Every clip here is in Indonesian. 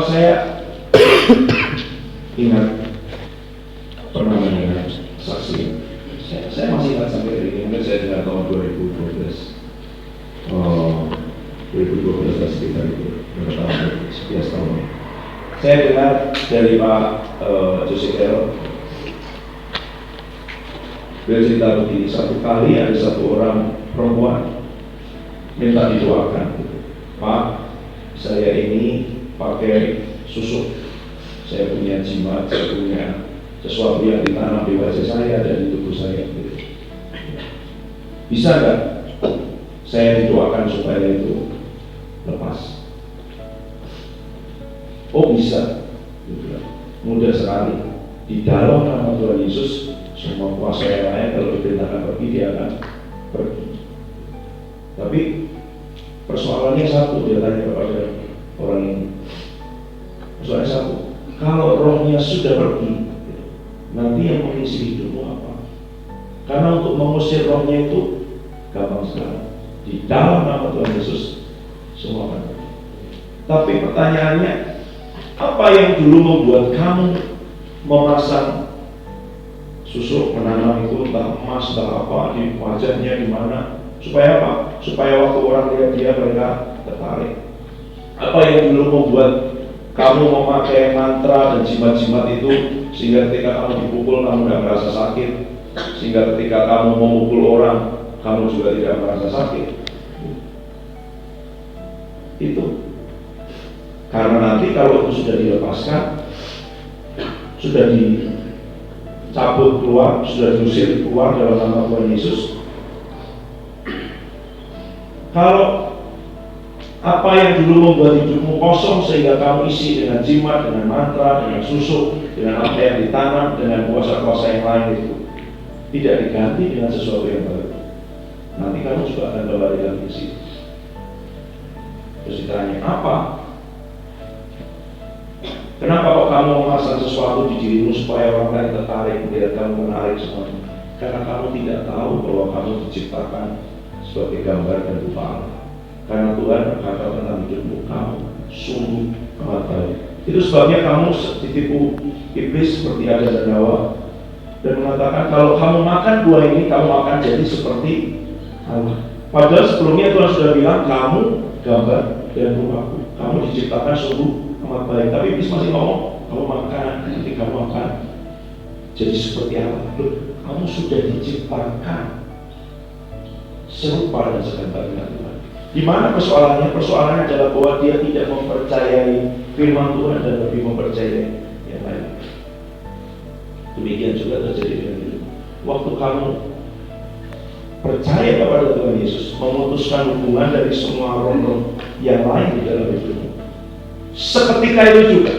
Saya ingat pernah mendengar saksi. Saya masih ingat sampai hari ini. Mungkin saya dengar tahun 2012. 2012 sekitar itu, berapa tahun? 11 tahun. Saya dengar dari Pak Jose Carroll. Beliau cerita begini, satu kali ada satu orang perempuan minta didoakan, Pak, saya ini pakai susuk, saya punya jimat, saya punya sesuatu yang ditanam di wajah saya dan di tubuh saya. Bisa nggak saya didoakan supaya itu lepas? Oh bisa, mudah sekali. Di dalam nama Tuhan Yesus, semua kuasa yang lain kalau diperintahkan pergi, dia akan pergi. Tapi persoalannya satu, dia tanya kepada orang ini. Persoalannya satu, kalau rohnya sudah pergi, nanti yang mengisi hidupmu apa? Karena untuk mengusir rohnya itu gampang sekali. Di dalam nama Tuhan Yesus, semua akan pergi. Tapi pertanyaannya, apa yang dulu membuat kamu memasang susuk, menanam itu entah emas, entah apa di wajahnya, di mana, supaya apa? Supaya waktu orang lihat dia mereka tertarik. Apa yang dulu membuat kamu memakai mantra dan jimat-jimat itu sehingga ketika kamu dipukul kamu tidak merasa sakit, sehingga ketika kamu memukul orang kamu juga tidak merasa sakit? Itu karena nanti kalau itu sudah dilepaskan, sudah dicabut keluar, sudah diusir keluar dalam nama Tuhan Yesus, kalau apa yang dulu membuat hidupmu kosong sehingga kamu isi dengan jimat, dengan mantra, dengan susuk, dengan apa yang ditanam, dengan kuasa-kuasa yang lain itu tidak diganti dengan sesuatu yang baru, nanti kamu juga akan kembali lagi ke situ. Terus ditanya, apa? Kenapa kok kamu memasang sesuatu di dirimu supaya orang lain tertarik, melihat kamu menarik semuanya? Karena kamu tidak tahu bahwa kamu diciptakan sebagai gambar dan rupa Allah. Karena Tuhan berkata tentang hidupmu, kamu sungguh amat baik. Itu sebabnya kamu ditipu iblis seperti Adam dan Hawa, dan mengatakan kalau kamu makan buah ini, kamu akan jadi seperti Allah. Padahal sebelumnya Tuhan sudah bilang, kamu gambar dan rupaku, kamu diciptakan sungguh amat baik. Tapi iblis masih ngomong, kamu makan, nanti kamu akan jadi seperti Allah. Loh, kamu sudah diciptakan serupa dan segambar dengan Tuhan. Di mana persoalannya? Persoalannya adalah bahwa dia tidak mempercayai firman Tuhan dan lebih mempercayai yang lain. Demikian juga terjadi dengan hidup. Waktu kamu percaya kepada Tuhan Yesus, memutuskan hubungan dari semua roh-roh yang lain di dalam hidupmu, seketika itu juga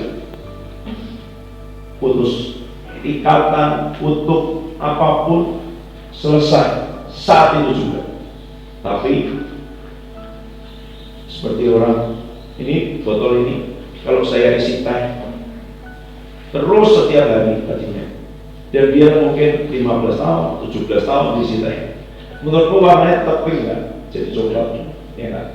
putus ikatan, kutuk apapun selesai saat itu juga. Tapi seperti orang ini, botol ini kalau saya isi teh terus setiap hari tadinya, dan dia mungkin 15 tahun, 17 tahun diisi teh, menurutku warnanya tetap pink kan, jadi coklat, ya kan?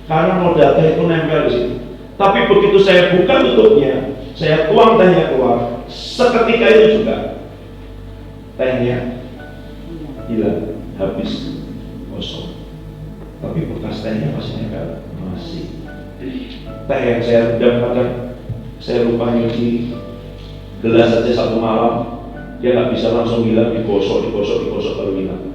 Karena noda teh itu nempel di situ. Tapi begitu saya buka tutupnya, saya tuang tehnya keluar, seketika itu juga tehnya hilang, habis, kosong. Tapi bekas tehnya masih nempel, masih. Teh yang saya rendam kadang saya lupa nyuci gelas saja satu malam, dia nggak bisa langsung hilang, digosok baru hilang.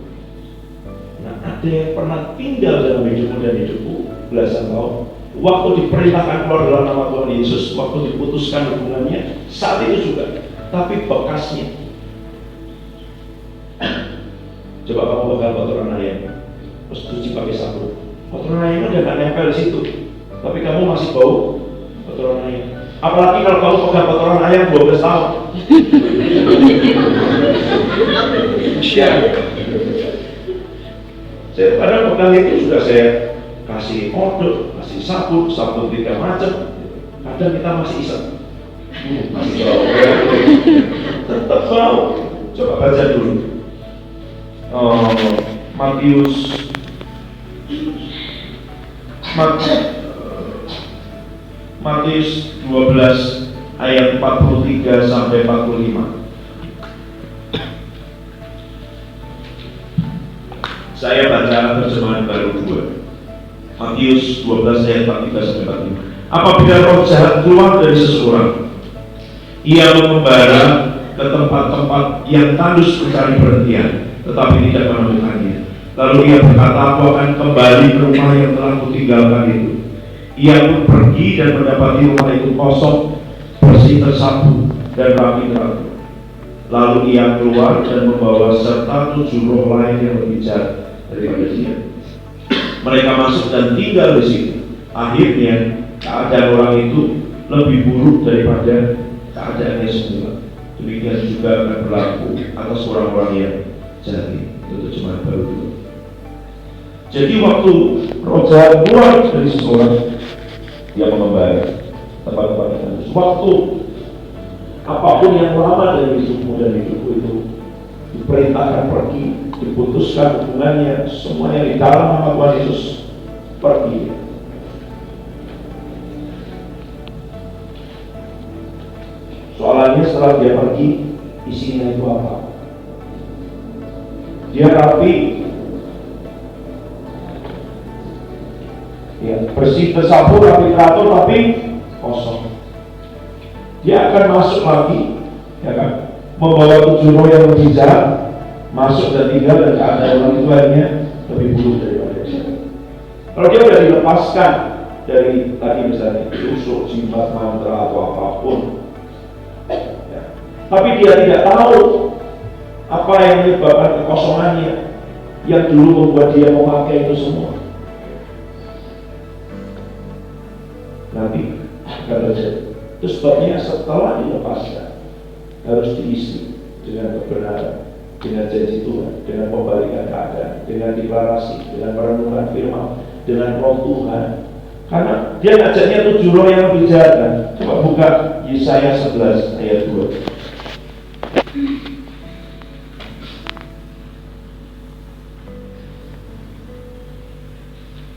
Nah, ada yang pernah tinggal dalam hidupmu dan hidupku belasan tahun. Waktu diperintahkan keluar dalam nama Tuhan Yesus, waktu diputuskan hubungannya, saat itu juga. Tapi bekasnya, coba kamu pegang kotoran ayam, terus cuci pakai sabun. Kotoran ayam udah nggak nempel di situ, tapi kamu masih bau kotoran ayam. Apalagi kalau kamu pegang kotoran ayam 12 tahun. Saya kadang pegang itu sudah saya kasih odol, kasih sabun 3 macam. Kadang kita masih iseng, masih bau, tetap bau. Coba baca dulu Matius 12 ayat 43 sampai 45. Saya baca terjemahan baru 2. Matius 12 ayat 43 sampai 45. Apabila roh jahat keluar dari seseorang, ia mengembara ke tempat-tempat yang tandus mencari perhentian, tetapi tidak menemukannya. Lalu ia berkata, aku akan kembali ke rumah yang telah kutinggalkan itu. Ia pun pergi dan mendapati rumah itu kosong, bersih, tersapu, dan rapi teratur. Lalu ia keluar dan membawa serta 7 roh lain yang lebih jahat daripada dia. Mereka masuk dan tinggal di situ. Akhirnya keadaan orang itu lebih buruk daripada keadaannya semula. Demikian juga akan berlaku atas orang-orang yang jahat. Itu cuma baru dulu. Jadi waktu roh jahat keluar dari seseorang, dia mengembara tempat-tempat yang tandus. Waktu apapun yang lama dari hidupmu dan hidupku itu diperintahkan pergi, diputuskan hubungannya, semuanya di dalam nama Tuhan Yesus, pergi. Soalnya setelah dia pergi, isinya itu apa? Dia rapi, ya, bersih, tersapu, rapi, teratur, tapi kosong. Dia akan masuk lagi, ya kan? Membawa 7 roh yang lebih jahat, masuk dan tinggal, dan keadaan orang itu akhirnya lebih buruk daripada dia. Kalau dia sudah dilepaskan dari tadi misalnya tusuk, jimat, mantra atau apapun, ya, tapi dia tidak tahu apa yang menyebabkan kekosongannya yang dulu membuat dia memakai itu semua, nanti akan terjadi. Itu sebabnya setelah dilepaskan harus diisi dengan kebenaran, dengan janji Tuhan, dengan pembalikan keadaan, dengan deklarasi, dengan perenungan firman, dengan roh Tuhan. Karena dia ngajaknya 7 roh yang lebih jahat kan? Coba buka Yesaya 11 ayat 2.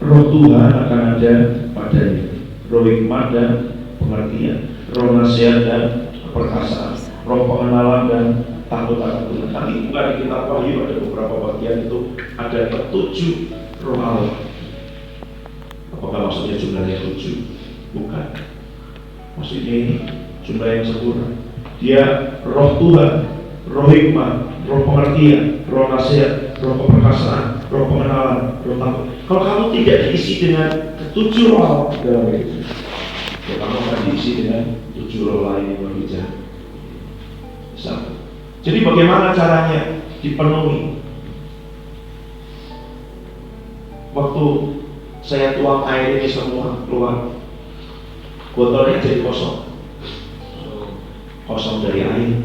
Roh Tuhan akan ada padanya, roh hikmat dan pengertian, roh nasihat dan perkasaan, roh pengenalan dan takut akan Tuhan. Nanti bukan di kitab Wahyu ada beberapa bagian itu ada 7 roh Allah. Apakah maksudnya jumlahnya 7? Bukan. Maksudnya ini jumlah yang sempurna. Dia roh Tuhan, roh hikmat, roh pengertian, roh nasihat, roh keperkasaan, roh pengenalan, roh takut. Kalau kamu tidak diisi dengan 7 roh dalam hidup, ya kamu akan diisi dengan 7 roh lain yang lebih jahat. Jadi bagaimana caranya dipenuhi? Waktu saya tuang air ini semua keluar, botolnya jadi kosong dari air.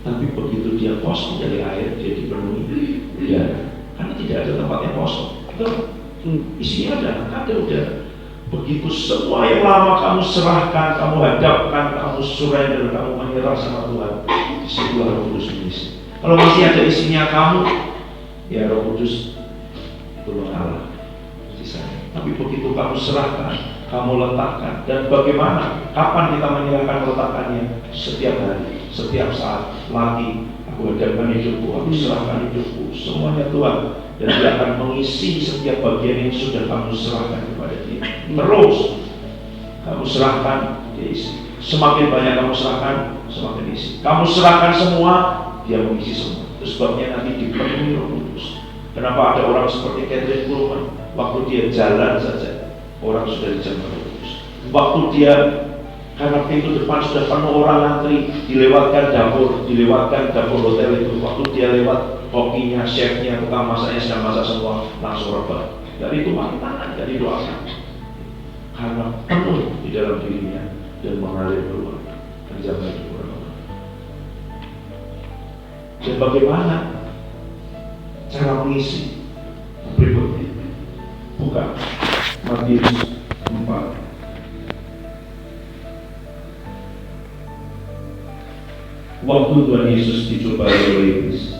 Tapi begitu dia kosong dari air, dia dipenuhi udara. Karena tidak ada tempat yang kosong. Itu isinya ada udara. Begitu semua yang lama kamu serahkan, kamu hadapkan, kamu surrender, kamu menyerah sama Tuhan, disitulah Roh Kudus mengisi. Kalau masih ada isinya kamu, ya Roh Kudus belum Allah di sana. Tapi begitu kamu serahkan, kamu letakkan, dan bagaimana? Kapan kita menyerahkan letakkannya? Setiap hari, setiap saat. Lagi aku hadapkan hidupku, aku serahkan hidupku, semuanya Tuhan. Dan dia akan mengisi setiap bagian yang sudah kamu serahkan kepada dia. Terus kamu serahkan, dia isi. Semakin banyak kamu serahkan, semakin isi. Kamu serahkan semua, dia mengisi semua. Itu sebabnya nanti dipenuhi Roh Kudus. Kenapa ada orang seperti Catherine Kuhlman, waktu dia jalan saja, orang sudah dijamah Roh Kudus. Waktu dia, karena pintu depan sudah penuh orang antri, dilewatkan dapur hotel itu. Waktu dia lewat, kokinya, chefnya, tukang masaknya sedang masak semua, langsung rebah. Dari itu makin tangan, dari doakan. Karena penuh di dalam dirinya dan mengalir keluar. Menjaga hidup orang-orang. Dan bagaimana cara mengisi? Berikutnya, buka Matius 4. Waktu Tuhan Yesus dicobai oleh iblis.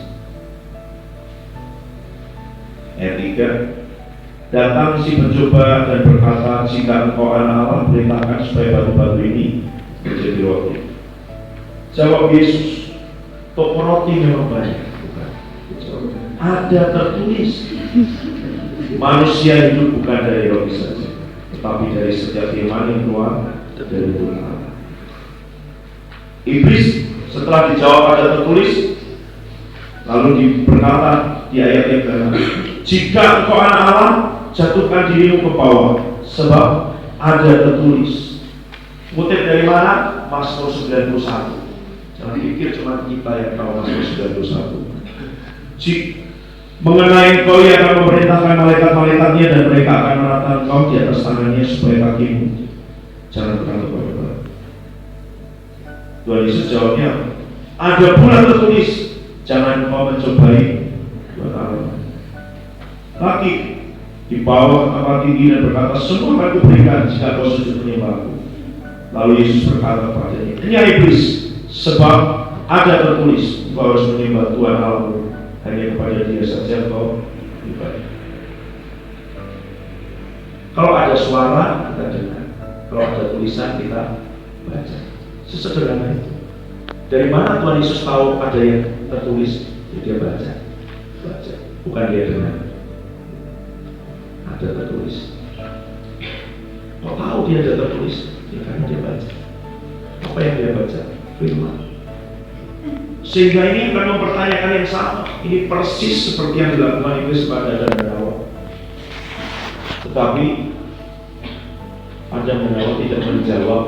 Ayat 3, Datang si pencoba dan berkata, jika engkau anak Allah, perintahkan supaya batu-batu ini menjadi roti. Jawab Yesus, toko roti memang banyak. Ada tertulis, manusia hidup bukan dari roti saja, tetapi dari setiap firman yang keluar dari mulut Allah. Iblis setelah dijawab ada tertulis, lalu berkata di ayat yang ke-6, jika engkau anak Allah, jatuhkan dirimu ke bawah, sebab ada tertulis. Kutip dari mana? Mazmur 91. Jangan pikir cuma kita yang tahu Mazmur 91. Mengenai engkau, ia akan memerintahkan malaikat-malaikatnya dan mereka akan menatang engkau di atas tangannya supaya kakimu jangan terkena kepada. Tuhan Yesus jawabnya, ada pula tertulis, jangan engkau mencobai Tuhan Allah. Kaki di bawah kapal tinggi dan berkata, semua akan kuberikan jika kau sujud menyembahku. Lalu Yesus berkata kepadanya, ini iblis, sebab ada tertulis, kau harus menyembah Tuhan Allahmu, hanya kepada Dia saja kau ibadah. Kalau ada suara kita dengar, kalau ada tulisan kita baca. Sesederhana itu. Dari mana Tuhan Yesus tahu ada yang tertulis? Dia baca, bukan dia dengar. Ada tertulis. Kau tahu dia ada tertulis? Ya karena dia baca. Apa yang dia baca? Firman. Sehingga ini akan mempertanyakan yang sama. Ini persis seperti yang dilakukan iblis pada Adam dan Hawa. Tetapi Adam dan Hawa tidak menjawab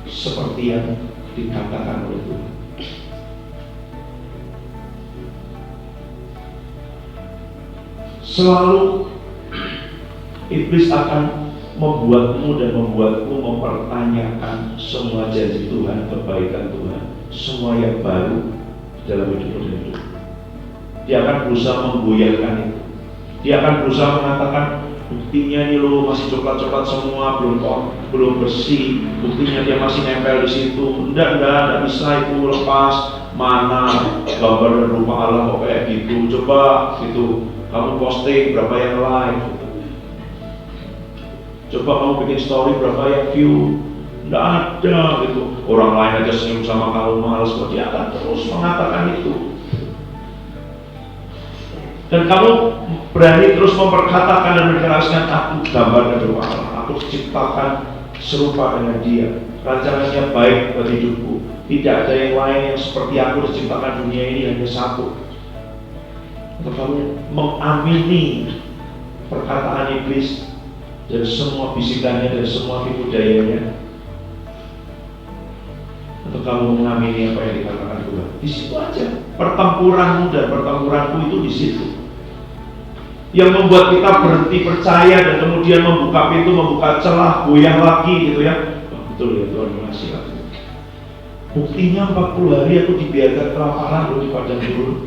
seperti yang dikatakan oleh Tuhan. Selalu iblis akan membuatmu dan membuatku mempertanyakan semua janji Tuhan, kebaikan Tuhan, semua yang baru dalam hidupmu dan hidup. Dia akan berusaha menggoyahkan itu. Dia akan berusaha mengatakan, buktinya ini lo masih coklat-coklat semua, belum bersih. Buktinya dia masih nempel di situ. Enggak bisa itu lepas. Mana gambar dan rupa Allah kok kayak gitu? Coba gitu, kamu posting berapa yang like? Coba kamu bikin story berapa yang view? Enggak ada gitu. Orang lain aja senyum sama kamu, malas kok. Dia akan terus mengatakan itu. Dan kamu berani terus memperkatakan dan menjelaskan, aku gambar dan rupa Allah, aku ciptakan serupa dengan Dia, rancangannya baik buat hidupku, tidak ada yang lain yang seperti aku diciptakan dunia ini hanya satu. Atau kamu mengamini perkataan iblis dan semua bisikannya dan semua tipu dayanya, atau kamu mengamini apa yang dikatakan Tuhan? Di situ aja pertempuranmu dan pertempuranku itu di situ. Yang membuat kita berhenti percaya dan kemudian membuka pintu, membuka celah, goyang lagi gitu ya. Oh, betul ya Tuhan, makasih aku. Buktinya 40 hari aku dibiarkan kelaparan loh di padang gurun.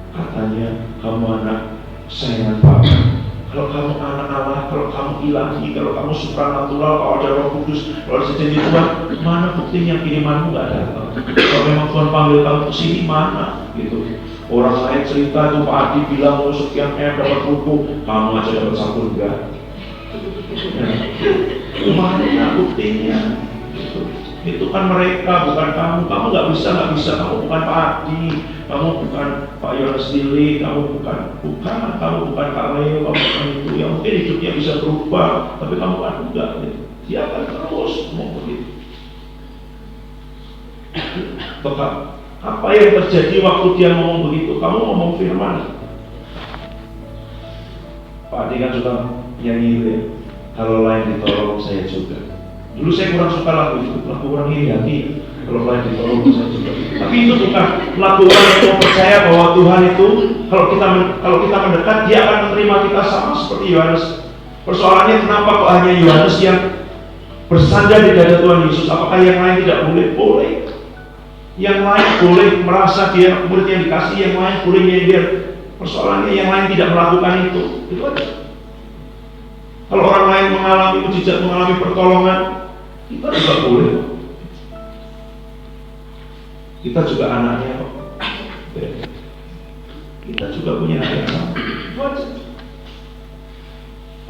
Katanya kamu anak sayangan Bapa. Kalau kamu anak Allah, kalau kamu ilahi, kalau kamu supranatural, kalau ada Roh Kudus, kalau ada janji Tuhan, mana buktinya kirimanmu nggak datang? Kalau memang Tuhan panggil kamu ke sini, mana? Gitu. Orang lain cerita tuh Pak Adi bilang mau sekian dapat buku, kamu aja dapat 1 enggak? Mana buktinya? Itu kan mereka, bukan kamu. Kamu nggak bisa. Kamu bukan Pak Adi, kamu bukan Pak Yohanes Lili, kamu bukan Kak Leo, kamu bukan itu. Yang mungkin hidupnya bisa berubah, tapi kamu kan enggak. Dia akan terus ngomong begitu. Tetap. Apa yang terjadi waktu dia ngomong begitu? Kamu ngomong firman. Pak Adi kan suka nyanyi itu ya. Kalau lain ditolong saya juga. Dulu saya kurang suka lagu itu, lagu kurang iri hati. Kalau lain ditolong saya juga. Tapi itu bukan lagu orang yang percaya bahwa Tuhan itu kalau kita mendekat, Dia akan menerima kita sama seperti Yohanes. Persoalannya kenapa kok hanya Yohanes yang bersandar di dada Tuhan Yesus? Apakah yang lain tidak boleh? Boleh. Yang lain boleh merasa dia murid yang dikasih, yang lain boleh nyindir. Persoalannya yang lain tidak melakukan itu aja. Kalau orang lain mengalami mujizat, mengalami pertolongan, kita juga boleh. Kita juga anaknya kok. Kita juga punya anak yang sama. aja.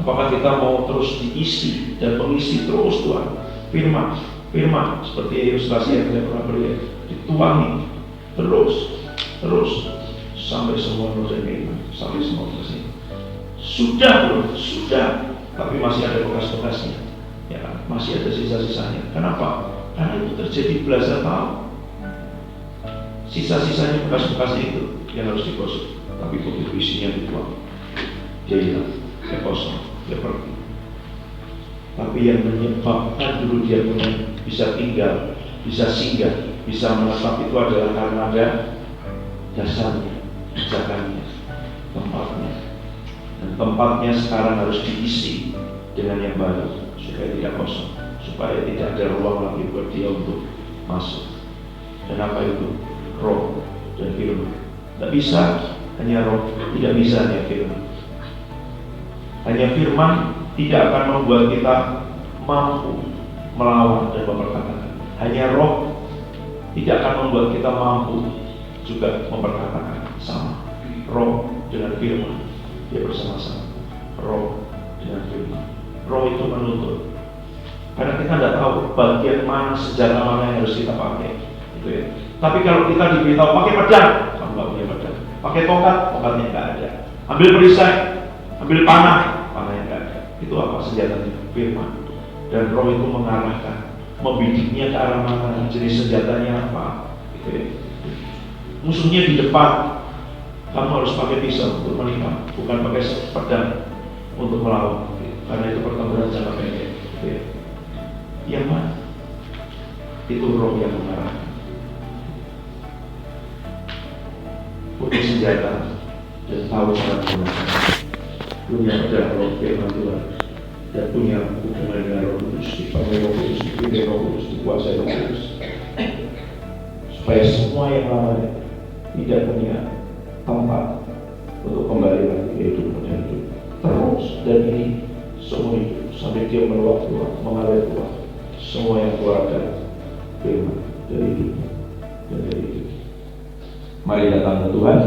Apakah kita mau terus diisi dan mengisi terus Tuhan? Firman seperti ilustrasi yang saya pernah beri, dituangi terus sampai semua nurani iman, sampai semua selesai. Sudah, tapi masih ada bekas-bekasnya, ya kan? Masih ada sisa-sisanya. Kenapa? Karena itu terjadi belasan tahun. Sisa-sisanya bekas-bekasnya itu yang harus digosok. Tapi begitu isinya dituang, dia hilang, dia kosong, dia pergi. Tapi yang menyebabkan dulu dia bisa tinggal, bisa singgah, bisa menetap itu adalah karena ada dasarnya, pijakannya, tempatnya. Dan tempatnya sekarang harus diisi dengan yang baru supaya tidak kosong, supaya tidak ada ruang lagi buat dia untuk masuk. Dan apa itu? Roh dan firman. Tidak bisa hanya roh, tidak bisa hanya firman. Hanya firman tidak akan membuat kita mampu melawan dan memperkatakan. Hanya roh tidak akan membuat kita mampu juga memperkatakan. Sama roh dengan firman, dia bersama-sama. Roh dengan firman. Roh itu menuntut. Karena kita tidak tahu bagian mana, senjata mana yang harus kita pakai, gitu ya. Tapi kalau kita diberitahu pakai pedang, kamu nggak punya pedang. Pakai tongkat, tongkatnya nggak ada. Ambil perisai, ambil panah, panahnya nggak ada. Itu apa senjatanya? Firman. Dan roh itu mengarahkan, membidiknya ke arah mana, jenis senjatanya apa, gitu ya. Musuhnya di depan, kamu harus pakai pisau untuk menikam, bukan pakai pedang untuk melawan, karena itu pertempuran jangka pendek. Gitu ya. Yang mana? Itu roh yang mengarahkan. Punya senjata dan tahu cara menggunakan. Punya pedang roh firman Tuhan dan punya hubungan dengan Roh Kudus, dipakai Roh Kudus, dipimpin Roh Kudus, dikuasai Roh Kudus, supaya semua yang lain tidak punya tempat untuk kembali lagi ke hidup dan hidup terus, dan ini semua hidup sampai dia meluap keluar, mengalir keluar, semua yang keluar dari firman, dari hidup dan dari hidup. Mari datang ke Tuhan.